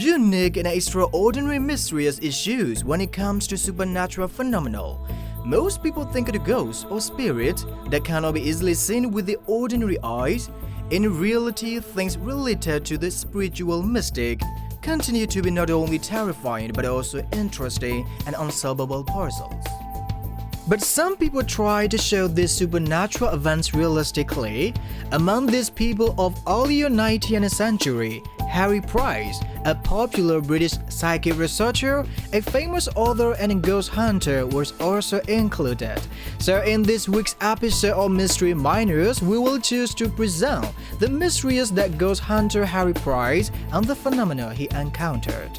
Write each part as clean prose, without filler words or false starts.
unique and extraordinary mysterious issues when it comes to supernatural phenomena. Most people think of ghosts or spirits that cannot be easily seen with the ordinary eyes. In reality, things related to the spiritual mystic continue to be not only terrifying but also interesting and unsolvable puzzles. But some people try to show these supernatural events realistically. Among these people of earlier 19th century, Harry Price, a popular British psychic researcher, a famous author and ghost hunter, was also included. So in this week's episode of Mystery Miners, we will choose to present the mysteries that ghost hunter Harry Price and the phenomena he encountered.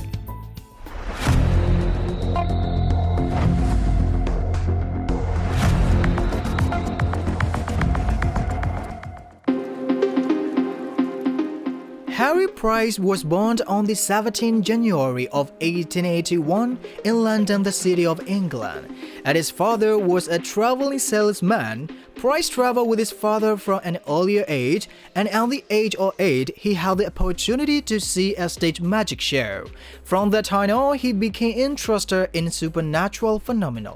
Harry Price was born on the 17th January of 1881 in London, the city of England, and his father was a traveling salesman. Price traveled with his father from an earlier age, and at the age of 8, he had the opportunity to see a stage magic show. From that time on, he became interested in supernatural phenomena.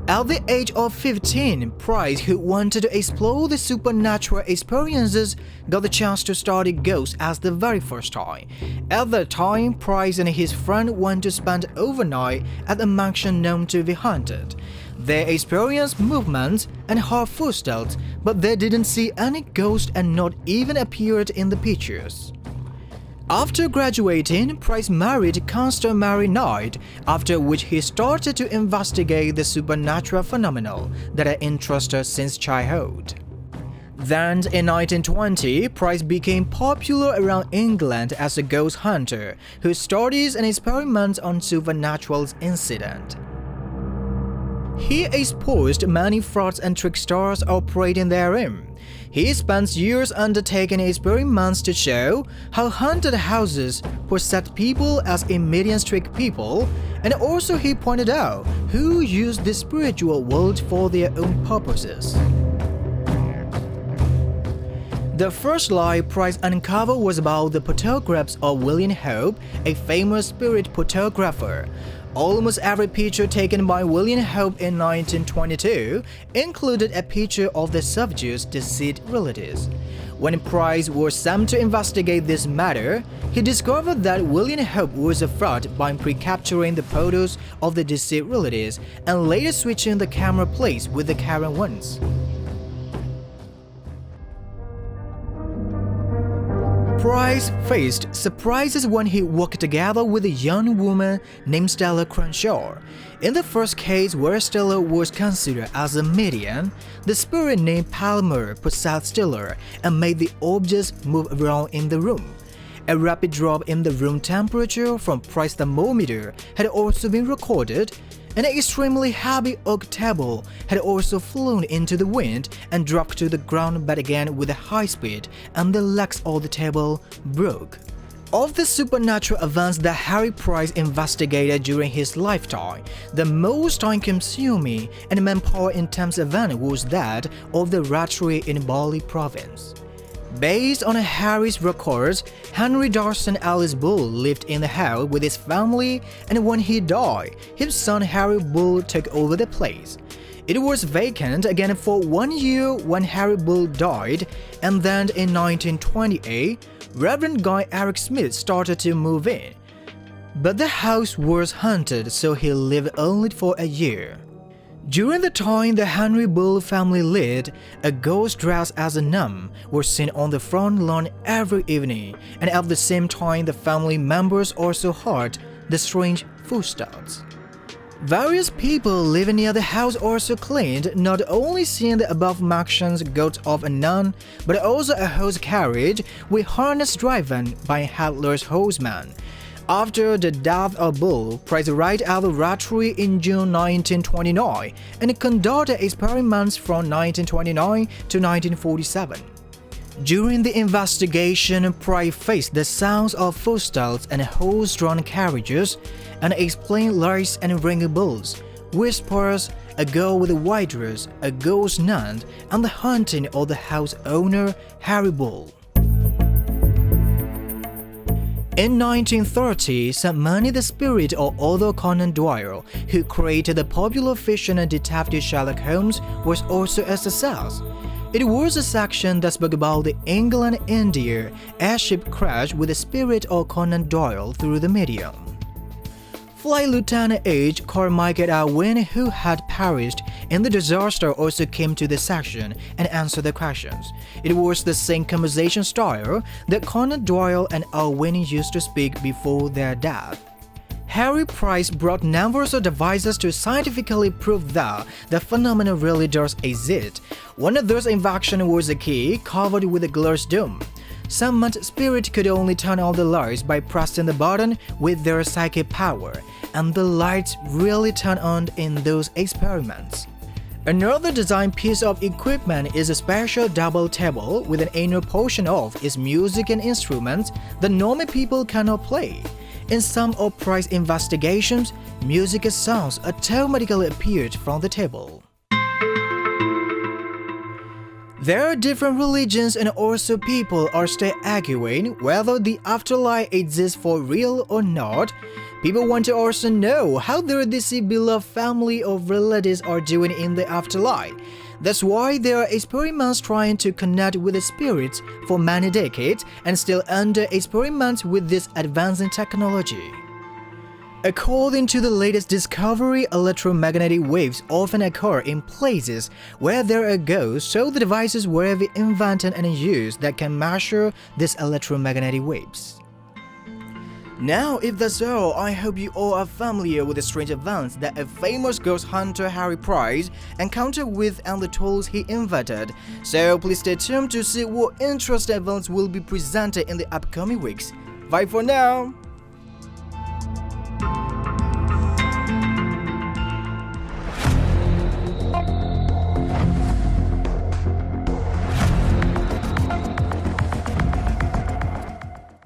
At the age of 15, Price, who wanted to explore the supernatural experiences, got the chance to study ghosts as the very first time. At that time, Price and his friend went to spend overnight at a mansion known to be haunted. They experienced movements and heard footsteps, but they didn't see any ghosts and not even appeared in the pictures. After graduating, Price married Constance Mary Knight, after which he started to investigate the supernatural phenomena that had interested since childhood. Then, in 1920, Price became popular around England as a ghost hunter who studies and experiments on supernatural incidents. He exposed many frauds and tricksters operating therein. He spends years undertaking experiments to show how haunted houses possess people as medium-trick people, and also he pointed out who used the spiritual world for their own purposes. The first lie Price uncovered was about the photographs of William Hope, a famous spirit photographer. Almost every picture taken by William Hope in 1922 included a picture of the subject's deceased relatives. When Price was sent to investigate this matter, he discovered that William Hope was a fraud by pre-capturing the photos of the deceased relatives and later switching the camera place with the current ones. Price faced surprises when he worked together with a young woman named Stella Crenshaw. In the first case, where Stella was considered as a medium, the spirit named Palmer possessed Stella and made the objects move around in the room. A rapid drop in the room temperature from Price's thermometer had also been recorded. An extremely heavy oak table had also flown into the wind and dropped to the ground but again with a high speed, and the legs of the table broke. Of the supernatural events that Harry Price investigated during his lifetime, the most time-consuming and manpower-intense event was that of the Rattree in Bali province. Based on Harry's records, Henry Darson Ellis Bull lived in the house with his family, and when he died, his son Harry Bull took over the place. It was vacant again for 1 year when Harry Bull died, and then in 1928, Reverend Guy Eric Smith started to move in. But the house was haunted, so he lived only for a year. During the time the Henry Bull family lived, a ghost dressed as a nun was seen on the front lawn every evening, and at the same time the family members also heard the strange footsteps. Various people living near the house also claimed not only seeing the above-mentioned ghost of a nun, but also a horse carriage with harness driven by a headless horseman. After the death of Bull, Price arrived at the Rattree in June 1929 and conducted experiments from 1929 to 1947. During the investigation, Price faced the sounds of footsteps and horse-drawn carriages and explained lights and ringing bells, whispers, a girl with a white dress, a ghost nun, and the haunting of the house owner, Harry Bull. In 1930, Samani, the spirit of Arthur Conan Doyle, who created the popular fiction and detective Sherlock Holmes, was also a success. It was a section that spoke about the England-India airship crash with the spirit of Conan Doyle through the medium. Flight Lieutenant H. Carmichael Irwin, who had perished in the disaster, also came to the section and answered the questions. It was the same conversation style that Conan Doyle and Irwin used to speak before their death. Harry Price brought numbers of devices to scientifically prove that the phenomenon really does exist. One of those inventions was a key covered with a glass dome. Summoned spirit could only turn on the lights by pressing the button with their psychic power, and the lights really turned on in those experiments. Another design piece of equipment is a special double table with an inner portion of its music and instruments that normal people cannot play. In some of Price's investigations, music and sounds automatically appeared from the table. There are different religions and also people are still arguing whether the afterlife exists for real or not. People want to also know how their deceased beloved family or relatives are doing in the afterlife. That's why there are experiments trying to connect with the spirits for many decades and still under experiment with this advancing technology. According to the latest discovery, electromagnetic waves often occur in places where there are ghosts, so the devices were invented and used that can measure these electromagnetic waves. Now, if that's all, I hope you all are familiar with the strange events that a famous ghost hunter Harry Price encountered with and the tools he invented. So please stay tuned to see what interesting events will be presented in the upcoming weeks. Bye for now!